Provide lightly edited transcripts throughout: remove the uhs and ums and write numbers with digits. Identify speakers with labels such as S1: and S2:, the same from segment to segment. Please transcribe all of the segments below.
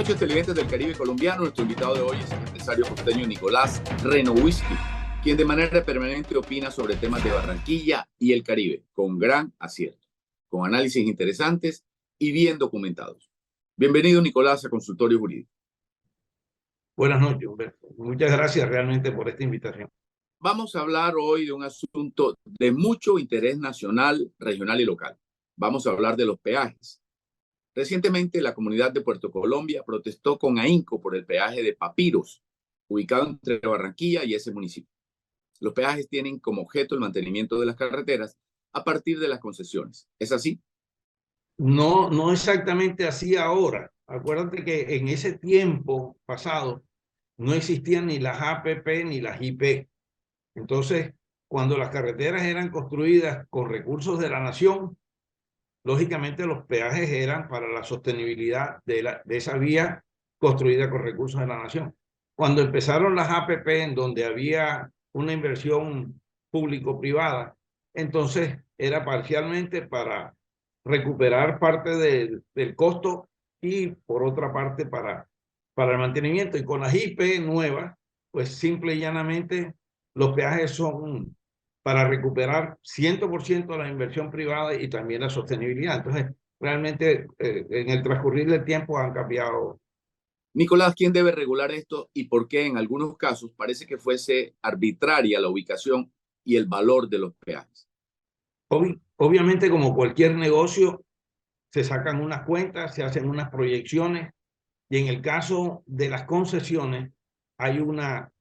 S1: noches, televidentes del Caribe colombiano. Nuestro invitado de hoy es el empresario costeño Nicolás Renowisky, quien de manera permanente opina sobre temas de Barranquilla y el Caribe, con gran acierto, con análisis interesantes y bien documentados. Bienvenido, Nicolás, a Consultorio Jurídico.
S2: Buenas noches, Humberto. Muchas gracias realmente por esta invitación.
S1: Vamos a hablar hoy de un asunto de mucho interés nacional, regional y local. Vamos a hablar de los peajes. Recientemente, la comunidad de Puerto Colombia protestó con ahínco por el peaje de Papiros, ubicado entre Barranquilla y ese municipio. Los peajes tienen como objeto el mantenimiento de las carreteras a partir de las concesiones. ¿Es así?
S2: No, no exactamente así ahora. Acuérdate que en ese tiempo pasado no existían ni las APP ni las IP. Entonces, cuando las carreteras eran construidas con recursos de la nación, lógicamente los peajes eran para la sostenibilidad de esa vía construida con recursos de la nación. Cuando empezaron las APP, en donde había una inversión público-privada, entonces era parcialmente para recuperar parte del costo y por otra parte para el mantenimiento. Y con las IP nuevas, pues simple y llanamente los peajes son para recuperar 100% de la inversión privada y también la sostenibilidad. Entonces, realmente en el transcurrir del tiempo han cambiado.
S1: Nicolás, ¿quién debe regular esto y por qué en algunos casos parece que fuese arbitraria la ubicación y el valor de los peajes?
S2: Obviamente, como cualquier negocio, se sacan unas cuentas, se hacen unas proyecciones y en el caso de las concesiones hay una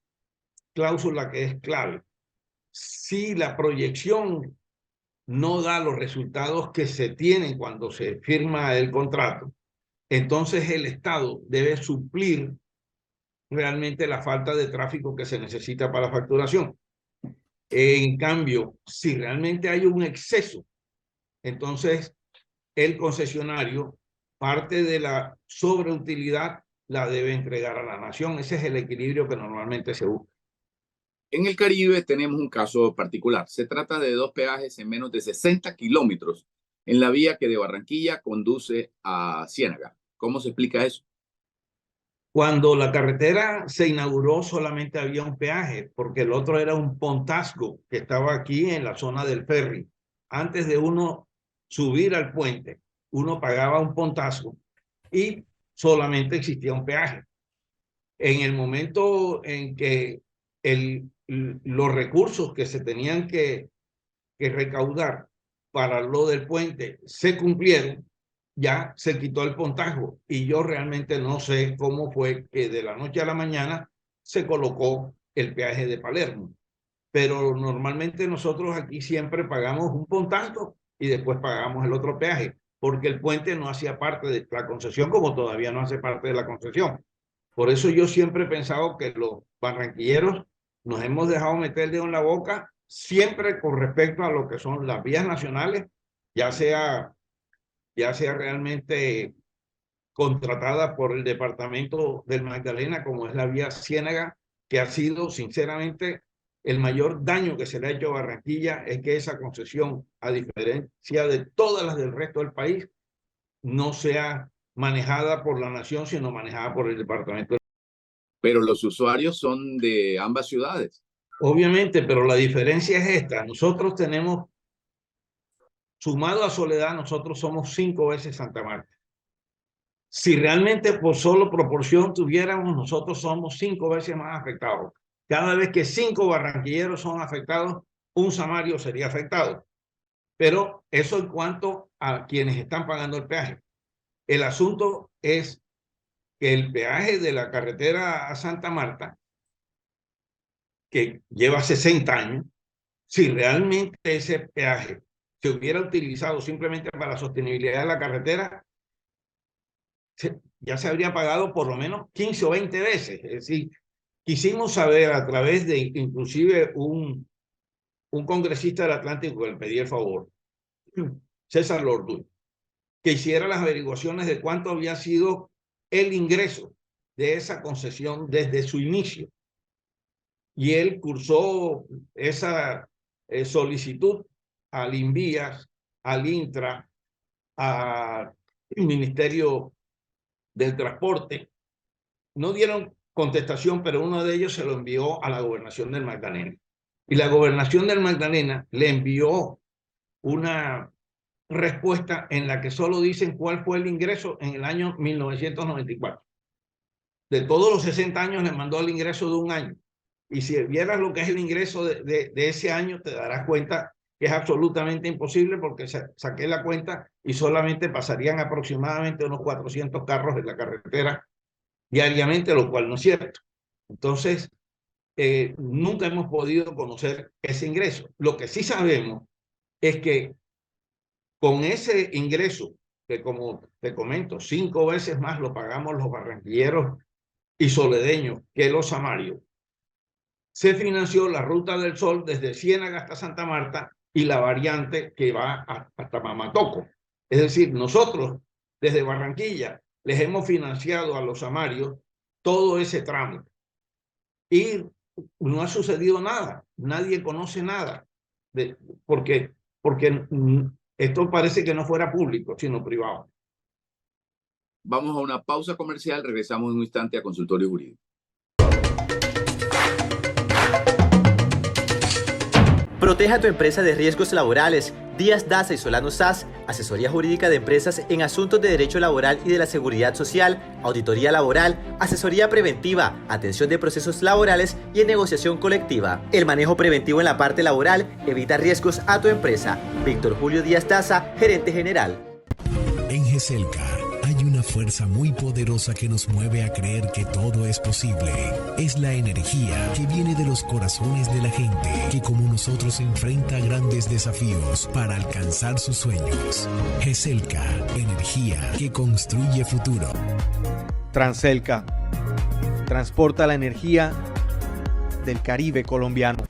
S2: cláusula que es clave. Si la proyección no da los resultados que se tienen cuando se firma el contrato, entonces el Estado debe suplir realmente la falta de tráfico que se necesita para la facturación. En cambio, si realmente hay un exceso, entonces el concesionario parte de la sobreutilidad la debe entregar a la nación. Ese es el equilibrio que normalmente se busca.
S1: En el Caribe tenemos un caso particular. Se trata de dos peajes en menos de 60 kilómetros en la vía que de Barranquilla conduce a Ciénaga. ¿Cómo se explica eso?
S2: Cuando la carretera se inauguró solamente había un peaje, porque el otro era un pontazgo que estaba aquí en la zona del ferry. Antes de uno subir al puente, uno pagaba un pontazgo y solamente existía un peaje. En el momento en que los recursos que se tenían que recaudar para lo del puente se cumplieron, ya se quitó el pontajo. Y yo realmente no sé cómo fue que de la noche a la mañana se colocó el peaje de Palermo. Pero normalmente nosotros aquí siempre pagamos un pontajo y después pagamos el otro peaje, porque el puente no hacía parte de la concesión, como todavía no hace parte de la concesión. Por eso yo siempre he pensado que los barranquilleros nos hemos dejado meter el dedo en la boca siempre con respecto a lo que son las vías nacionales, ya sea, ya sea realmente contratada por el departamento del Magdalena, como es la vía Ciénaga, que ha sido sinceramente el mayor daño que se le ha hecho a Barranquilla, es que esa concesión, a diferencia de todas las del resto del país, no sea manejada por la nación, sino manejada por el departamento.
S1: Pero los usuarios son de ambas ciudades.
S2: Obviamente, pero la diferencia es esta. Nosotros tenemos, sumado a Soledad, nosotros somos 5 veces Santa Marta. Si realmente por solo proporción tuviéramos, nosotros somos 5 veces más afectados. Cada vez que 5 barranquilleros son afectados, un samario sería afectado. Pero eso en cuanto a quienes están pagando el peaje. El asunto es que el peaje de la carretera a Santa Marta, que lleva 60 años, si realmente ese peaje se hubiera utilizado simplemente para la sostenibilidad de la carretera, ya se habría pagado por lo menos 15 o 20 veces. Es decir, quisimos saber a través de inclusive un congresista del Atlántico que le pedí el favor, César Lorduy, que hiciera las averiguaciones de cuánto había sido el ingreso de esa concesión desde su inicio. Y él cursó esa solicitud al INVIAS, al INTRA, al Ministerio del Transporte, no dieron contestación, pero uno de ellos se lo envió a la gobernación del Magdalena. Y la gobernación del Magdalena le envió una respuesta en la que solo dicen cuál fue el ingreso en el año 1994. De todos los 60 años le mandó el ingreso de un año. Y si vieras lo que es el ingreso de ese año, te darás cuenta que es absolutamente imposible, porque saqué la cuenta y solamente pasarían aproximadamente unos 400 carros en la carretera diariamente, lo cual no es cierto. Entonces, nunca hemos podido conocer ese ingreso. Lo que sí sabemos es que con ese ingreso, que como te comento, 5 veces más lo pagamos los barranquilleros y soledeños que los samarios, se financió la Ruta del Sol desde Ciénaga hasta Santa Marta y la variante que va hasta Mamatoco. Es decir, nosotros desde Barranquilla les hemos financiado a los samarios todo ese tramo. Y no ha sucedido nada, nadie conoce nada, porque esto parece que no fuera público, sino privado.
S1: Vamos a una pausa comercial, regresamos en un instante a Consultorio Jurídico.
S3: Proteja tu empresa de riesgos laborales. Díaz Daza y Solano SAS, asesoría jurídica de empresas en asuntos de derecho laboral y de la seguridad social, auditoría laboral, asesoría preventiva, atención de procesos laborales y en negociación colectiva. El manejo preventivo en la parte laboral evita riesgos a tu empresa. Víctor Julio Díaz Daza, gerente general.
S4: En GESELCA hay una fuerza muy poderosa que nos mueve a creer que todo es posible. Es la energía que viene de los corazones de la gente, que como nosotros enfrenta grandes desafíos para alcanzar sus sueños. GESELCA, energía que construye futuro.
S5: Transelca transporta la energía del Caribe colombiano.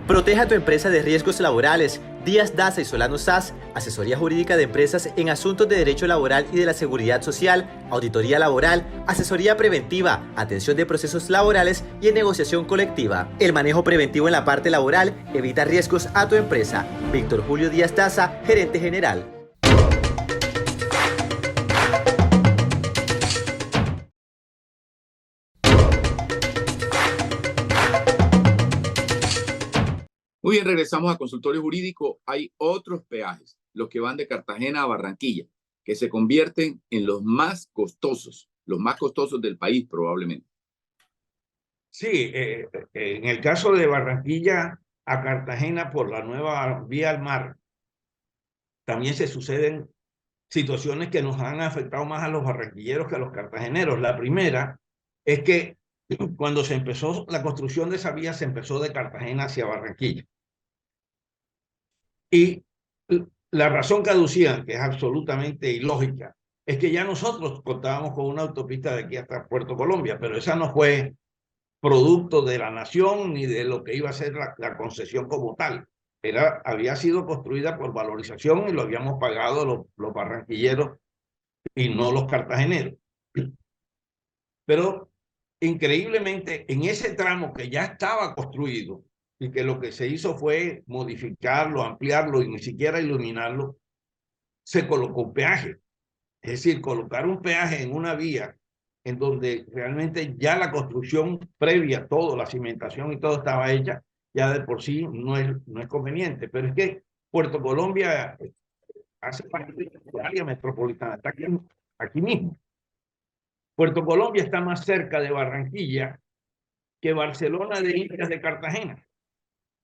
S3: Proteja tu empresa de riesgos laborales. Díaz Daza y Solano SAS, asesoría jurídica de empresas en asuntos de derecho laboral y de la seguridad social, auditoría laboral, asesoría preventiva, atención de procesos laborales y en negociación colectiva. El manejo preventivo en la parte laboral evita riesgos a tu empresa. Víctor Julio Díaz Daza, gerente general.
S1: Muy bien, regresamos a Consultorio Jurídico. Hay otros peajes, los que van de Cartagena a Barranquilla, que se convierten en los más costosos del país probablemente.
S2: Sí, en el caso de Barranquilla a Cartagena por la nueva vía al mar, también se suceden situaciones que nos han afectado más a los barranquilleros que a los cartageneros. La primera es que cuando se empezó la construcción de esa vía, se empezó de Cartagena hacia Barranquilla. Y la razón que aducían, que es absolutamente ilógica, es que ya nosotros contábamos con una autopista de aquí hasta Puerto Colombia, pero esa no fue producto de la nación ni de lo que iba a ser la concesión como tal. Había sido construida por valorización y lo habíamos pagado los barranquilleros y no los cartageneros. Pero increíblemente en ese tramo que ya estaba construido y que lo que se hizo fue modificarlo, ampliarlo y ni siquiera iluminarlo, se colocó un peaje. Es decir, colocar un peaje en una vía en donde realmente ya la construcción previa, todo, la cimentación y todo estaba hecha, ya de por sí no es conveniente. Pero es que Puerto Colombia hace parte de la área metropolitana, está aquí mismo. Puerto Colombia está más cerca de Barranquilla que Barcelona de Indias de Cartagena.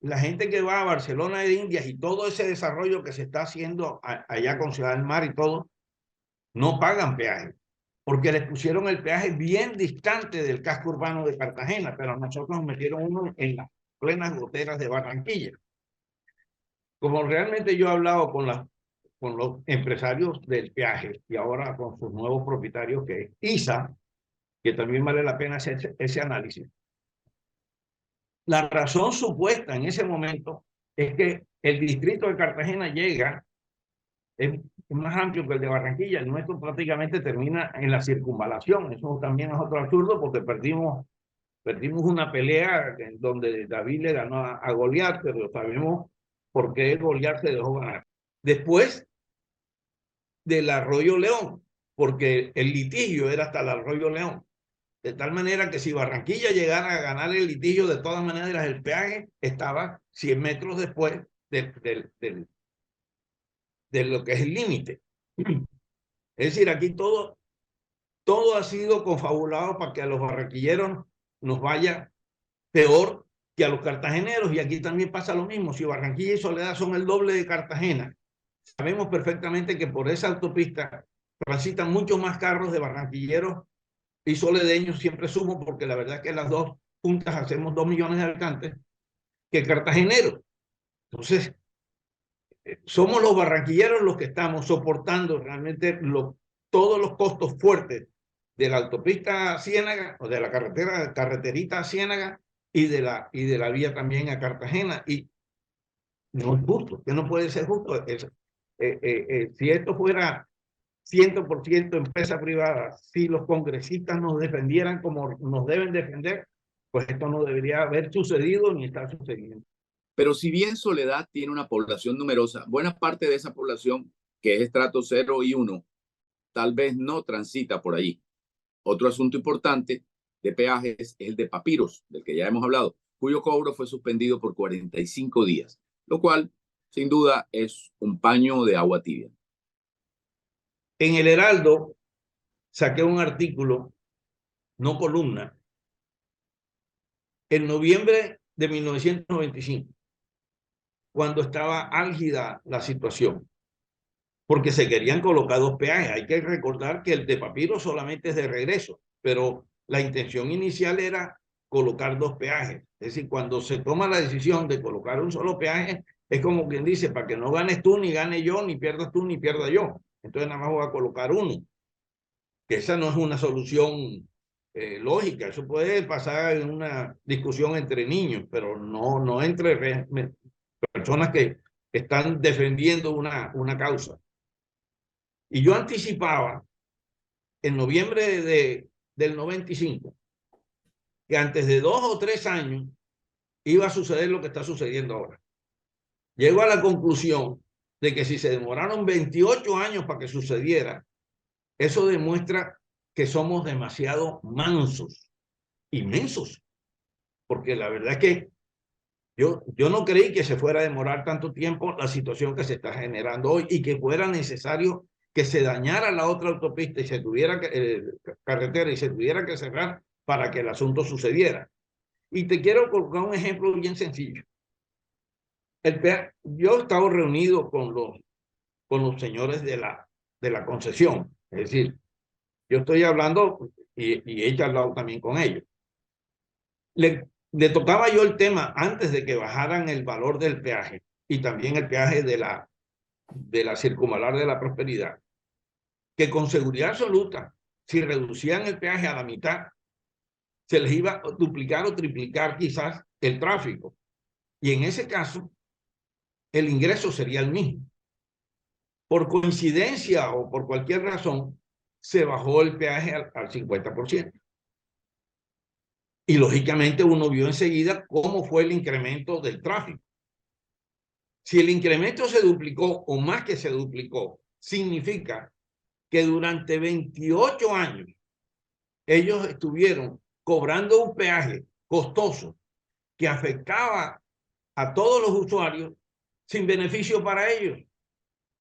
S2: La gente que va a Barcelona de Indias y todo ese desarrollo que se está haciendo allá con Ciudad del Mar y todo, no pagan peaje, porque les pusieron el peaje bien distante del casco urbano de Cartagena, pero a nosotros nos metieron uno en las plenas goteras de Barranquilla. Como realmente yo he hablado con los empresarios del peaje y ahora con sus nuevos propietarios, que es ISA, que también vale la pena hacer ese análisis. La razón supuesta en ese momento es que el distrito de Cartagena llega, es más amplio que el de Barranquilla. El nuestro prácticamente termina en la circunvalación. Eso también es otro absurdo porque perdimos una pelea en donde David le ganó a Goliat, pero sabemos por qué Goliat se dejó ganar. Después del Arroyo León, porque el litigio era hasta el Arroyo León. De tal manera que si Barranquilla llegara a ganar el litigio, de todas maneras el peaje estaba 100 metros después de lo que es el límite. Es decir, aquí todo ha sido confabulado para que a los barranquilleros nos vaya peor que a los cartageneros, y aquí también pasa lo mismo. Si Barranquilla y Soledad son el doble de Cartagena, sabemos perfectamente que por esa autopista transitan muchos más carros de barranquilleros y soledeños, siempre sumo, porque la verdad es que las dos juntas hacemos 2 millones de habitantes, que cartageneros. Entonces, somos los barranquilleros los que estamos soportando realmente todos los costos fuertes de la autopista a Ciénaga, o de la carreterita a Ciénaga, y de la vía también a Cartagena. Y no es justo, que no puede ser justo. Si esto fuera 100% empresa privada, si los congresistas nos defendieran como nos deben defender, pues esto no debería haber sucedido ni está sucediendo.
S1: Pero si bien Soledad tiene una población numerosa, buena parte de esa población, que es estrato 0 y 1, tal vez no transita por allí. Otro asunto importante de peajes es el de Papiros, del que ya hemos hablado, cuyo cobro fue suspendido por 45 días, lo cual, sin duda, es un paño de agua tibia.
S2: En el Heraldo saqué un artículo, no columna, en noviembre de 1995, cuando estaba álgida la situación, porque se querían colocar 2 peajes. Hay que recordar que el de Papiro solamente es de regreso, pero la intención inicial era colocar 2 peajes. Es decir, cuando se toma la decisión de colocar un solo peaje, es como quien dice, para que no ganes tú, ni gane yo, ni pierdas tú, ni pierda yo. Entonces nada más voy a colocar uno. Que esa no es una solución lógica. Eso puede pasar en una discusión entre niños, pero no entre personas que están defendiendo una causa. Y yo anticipaba en noviembre del 95 que antes de 2 o 3 años iba a suceder lo que está sucediendo ahora. Llego a la conclusión de que si se demoraron 28 años para que sucediera, eso demuestra que somos demasiado mansos, inmensos, porque la verdad es que yo no creí que se fuera a demorar tanto tiempo la situación que se está generando hoy y que fuera necesario que se dañara la otra autopista y se tuviera carretera y se tuviera que cerrar para que el asunto sucediera. Y te quiero colocar un ejemplo bien sencillo. Yo he estado reunido con los señores de la concesión, es decir, yo estoy hablando y he charlado también con ellos. Le tocaba yo el tema antes de que bajaran el valor del peaje y también el peaje de la circunvalar de la Prosperidad, que con seguridad absoluta, si reducían el peaje a la mitad, se les iba a duplicar o triplicar quizás el tráfico. Y en ese caso, el ingreso sería el mismo. Por coincidencia o por cualquier razón, se bajó el peaje al 50%. Y lógicamente uno vio enseguida cómo fue el incremento del tráfico. Si el incremento se duplicó o más que se duplicó, significa que durante 28 años ellos estuvieron cobrando un peaje costoso que afectaba a todos los usuarios sin beneficio para ellos.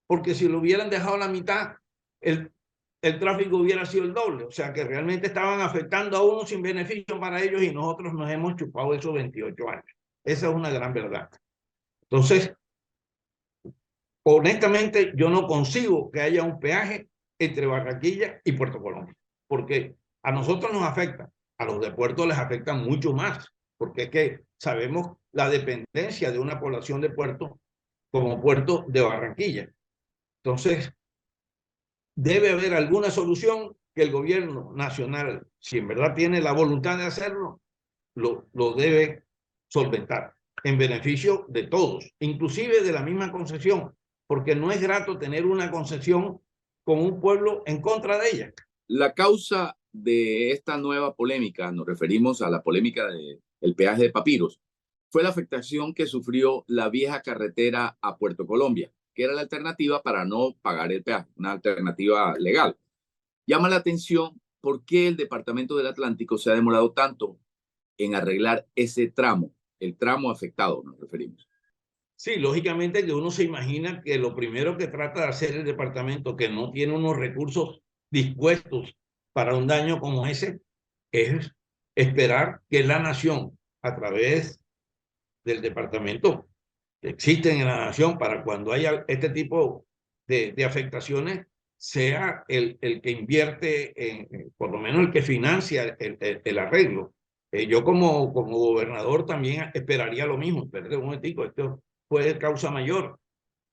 S2: Porque si lo hubieran dejado a la mitad, el tráfico hubiera sido el doble. O sea que realmente estaban afectando a uno sin beneficio para ellos y nosotros nos hemos chupado esos 28 años. Esa es una gran verdad. Entonces, honestamente, yo no consigo que haya un peaje entre Barranquilla y Puerto Colombia, porque a nosotros nos afecta, a los de Puerto les afecta mucho más, porque es que sabemos la dependencia de una población de Puerto como Puerto de Barranquilla. Entonces, debe haber alguna solución que el gobierno nacional, si en verdad tiene la voluntad de hacerlo, lo debe solventar en beneficio de todos, inclusive de la misma concesión, porque no es grato tener una concesión con un pueblo en contra de ella.
S1: La causa de esta nueva polémica, nos referimos a la polémica del peaje de Papiros, fue la afectación que sufrió la vieja carretera a Puerto Colombia, que era la alternativa para no pagar el peaje, una alternativa legal. Llama la atención por qué el Departamento del Atlántico se ha demorado tanto en arreglar ese tramo, el tramo afectado, nos referimos.
S2: Sí, lógicamente que uno se imagina que lo primero que trata de hacer el departamento, que no tiene unos recursos dispuestos para un daño como ese, es esperar que la nación, a través del departamento que existen en la nación para cuando haya este tipo de afectaciones, sea el que invierte, por lo menos el que financia el arreglo. Yo como gobernador también esperaría lo mismo. Espérate un momentico, esto fue causa mayor.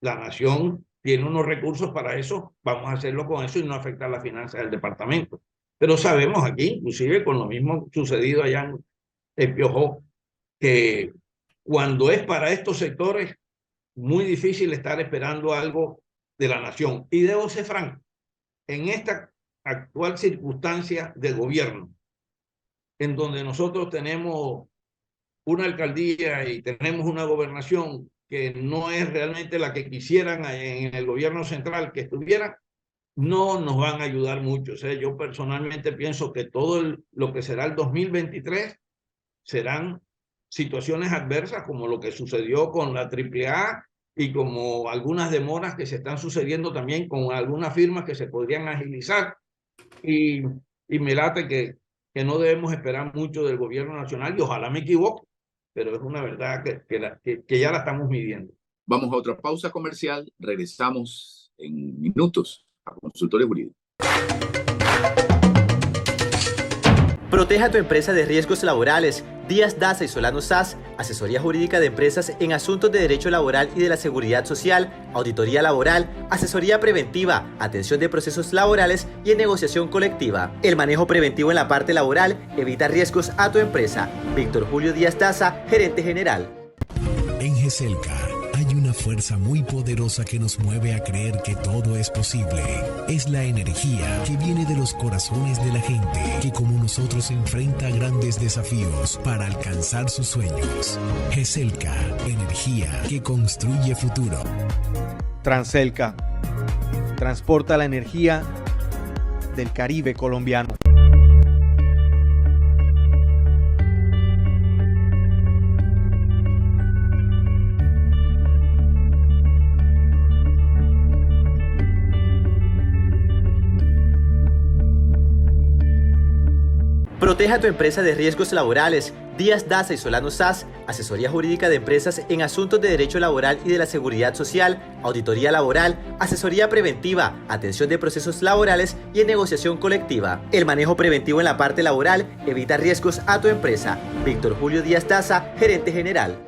S2: La nación tiene unos recursos para eso, vamos a hacerlo con eso y no afectar la finanza del departamento. Pero sabemos aquí, inclusive con lo mismo sucedido allá en Piojó, que cuando es para estos sectores, muy difícil estar esperando algo de la nación. Y debo ser franco, en esta actual circunstancia de gobierno, en donde nosotros tenemos una alcaldía y tenemos una gobernación que no es realmente la que quisieran en el gobierno central que estuviera, no nos van a ayudar mucho. O sea, yo personalmente pienso que todo lo que será el 2023 serán situaciones adversas como lo que sucedió con la AAA y como algunas demoras que se están sucediendo también con algunas firmas que se podrían agilizar. Y me late que no debemos esperar mucho del gobierno nacional y ojalá me equivoque, pero es una verdad que ya la estamos midiendo.
S1: Vamos a otra pausa comercial, regresamos en minutos a Consultorio Jurídico.
S3: Proteja tu empresa de riesgos laborales. Díaz Daza y Solano SAS, asesoría jurídica de empresas en asuntos de derecho laboral y de la seguridad social, auditoría laboral, asesoría preventiva, atención de procesos laborales y en negociación colectiva. El manejo preventivo en la parte laboral evita riesgos a tu empresa. Víctor Julio Díaz Daza, gerente general.
S4: En GESELCA hay una fuerza muy poderosa que nos mueve a creer que todo es posible. Es la energía que viene de los corazones de la gente que como nosotros enfrenta grandes desafíos para alcanzar sus sueños. GESELCA, energía que construye futuro.
S5: Transelca transporta la energía del Caribe colombiano.
S3: Proteja tu empresa de riesgos laborales. Díaz Daza y Solano SAS, asesoría jurídica de empresas en asuntos de derecho laboral y de la seguridad social, auditoría laboral, asesoría preventiva, atención de procesos laborales y en negociación colectiva. El manejo preventivo en la parte laboral evita riesgos a tu empresa. Víctor Julio Díaz Daza, gerente general.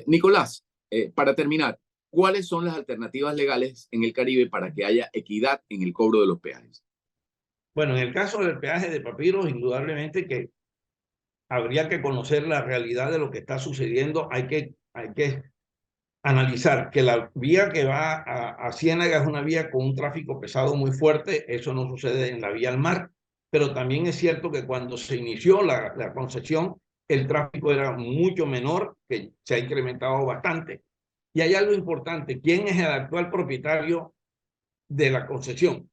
S1: Nicolás, para terminar, ¿cuáles son las alternativas legales en el Caribe para que haya equidad en el cobro de los peajes?
S2: Bueno, en el caso del peaje de Papiros, indudablemente que habría que conocer la realidad de lo que está sucediendo. Hay que analizar que la vía que va a Ciénaga es una vía con un tráfico pesado muy fuerte. Eso no sucede en la vía al mar, pero también es cierto que cuando se inició la concesión, el tráfico era mucho menor, que se ha incrementado bastante. Y hay algo importante: ¿quién es el actual propietario de la concesión?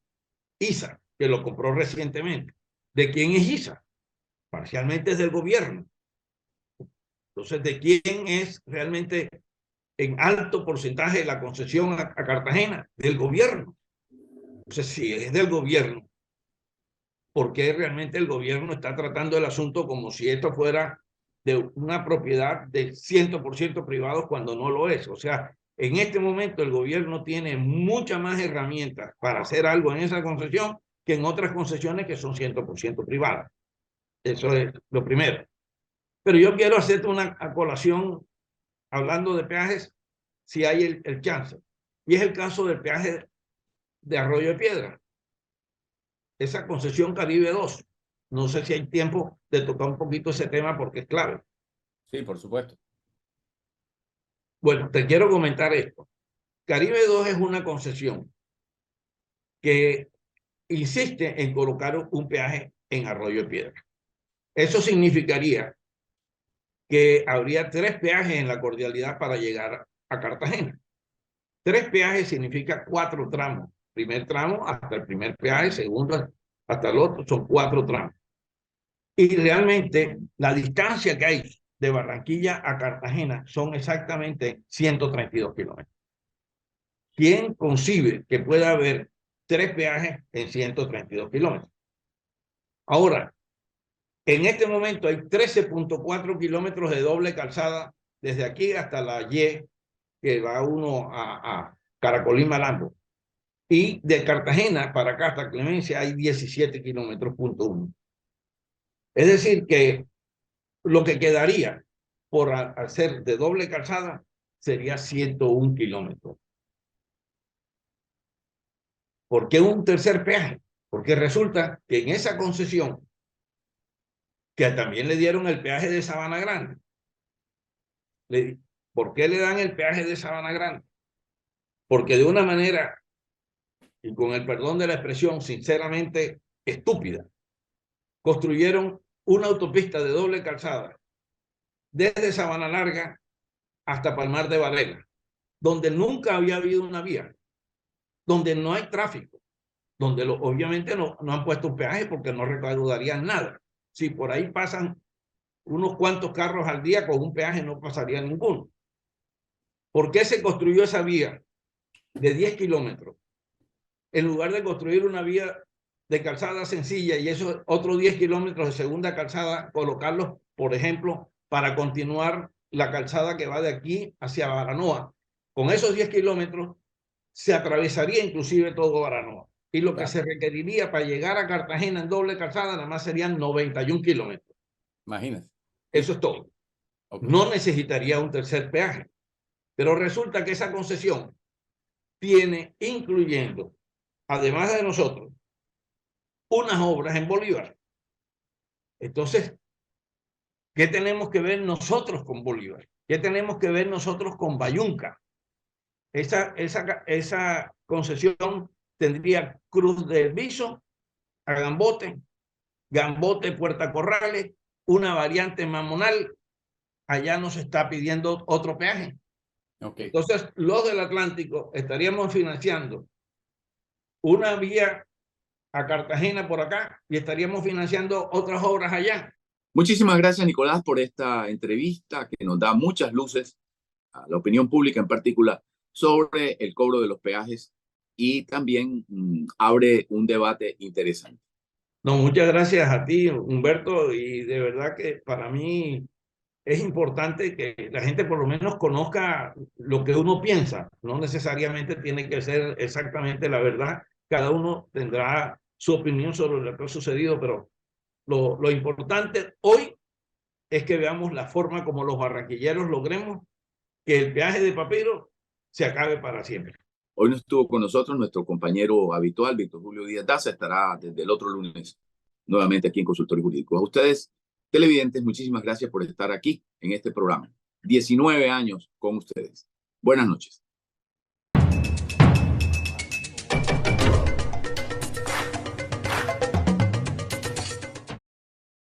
S2: ISA, que lo compró recientemente. ¿De quién es ISA? Parcialmente es del gobierno. Entonces, ¿de quién es realmente en alto porcentaje de la concesión a Cartagena? Del gobierno. Entonces, si es del gobierno, ¿por qué realmente el gobierno está tratando el asunto como si esto fuera de una propiedad de 100% privados cuando no lo es? O sea, en este momento el gobierno tiene muchas más herramientas para hacer algo en esa concesión que en otras concesiones que son 100% privadas. Eso es lo primero. Pero yo quiero hacerte una acolación hablando de peajes, si hay el chance. Y es el caso del peaje de Arroyo de Piedra. esa concesión Caribe 2. No sé si hay tiempo de tocar un poquito ese tema porque es clave.
S1: Sí, por supuesto.
S2: Bueno, te quiero comentar esto. Caribe 2 es una concesión que insiste en colocar un peaje en Arroyo de Piedra. Eso significaría que habría 3 peajes en la cordialidad para llegar a Cartagena. 3 peajes significa 4 tramos. Primer tramo hasta el primer peaje, segundo hasta el otro, son 4 tramos. Y realmente la distancia que hay de Barranquilla a Cartagena son exactamente 132 kilómetros. ¿Quién concibe que pueda haber 3 peajes en 132 kilómetros? Ahora, en este momento hay 13.4 kilómetros de doble calzada desde aquí hasta la Y, que va uno a Caracolí Malambo. Y de Cartagena para acá hasta Clemencia hay 17 kilómetros, punto 1. Es decir, que lo que quedaría por hacer de doble calzada sería 101 kilómetros. ¿Por qué un tercer peaje? Porque resulta que en esa concesión, que también le dieron el peaje de Sabana Grande, ¿por qué le dan el peaje de Sabana Grande? Porque de una manera, y con el perdón de la expresión, sinceramente estúpida, construyeron una autopista de doble calzada desde Sabana Larga hasta Palmar de Varela, donde nunca había habido una vía, donde no hay tráfico, donde obviamente no han puesto un peaje porque no recaudarían nada. Si por ahí pasan unos cuantos carros al día, con un peaje no pasaría ninguno. ¿Por qué se construyó esa vía de 10 kilómetros? En lugar de construir una vía de calzada sencilla y esos otros 10 kilómetros de segunda calzada, colocarlos, por ejemplo, para continuar la calzada que va de aquí hacia Baranoa. Con esos 10 kilómetros se atravesaría inclusive todo Baranoa. Y lo que se requeriría para llegar a Cartagena en doble calzada nada más serían 91 kilómetros.
S1: Imagínate.
S2: Eso es todo. Okay. No necesitaría un tercer peaje. Pero resulta que esa concesión tiene, incluyendo, además de nosotros, unas obras en Bolívar. Entonces, ¿qué tenemos que ver nosotros con Bolívar? ¿Qué tenemos que ver nosotros con Bayunca? Esa concesión tendría Cruz del Viso a Gambote, Gambote, Puerta Corrales, una variante Mamonal. Allá nos está pidiendo otro peaje. Okay. Entonces, los del Atlántico estaríamos financiando una vía a Cartagena por acá y estaríamos financiando otras obras allá.
S1: Muchísimas gracias, Nicolás, por esta entrevista que nos da muchas luces a la opinión pública en particular sobre el cobro de los peajes y también abre un debate interesante.
S2: No, muchas gracias a ti, Humberto, y de verdad que para mí es importante que la gente por lo menos conozca lo que uno piensa. No necesariamente tiene que ser exactamente la verdad. Cada uno tendrá su opinión sobre lo que ha sucedido, pero lo importante hoy es que veamos la forma como los barranquilleros logremos que el peaje de Papiro se acabe para siempre.
S1: Hoy no estuvo con nosotros nuestro compañero habitual, Víctor Julio Díaz Daza, estará desde el otro lunes nuevamente aquí en Consultorio Jurídico. A ustedes, televidentes, muchísimas gracias por estar aquí en este programa. 19 años con ustedes. Buenas noches.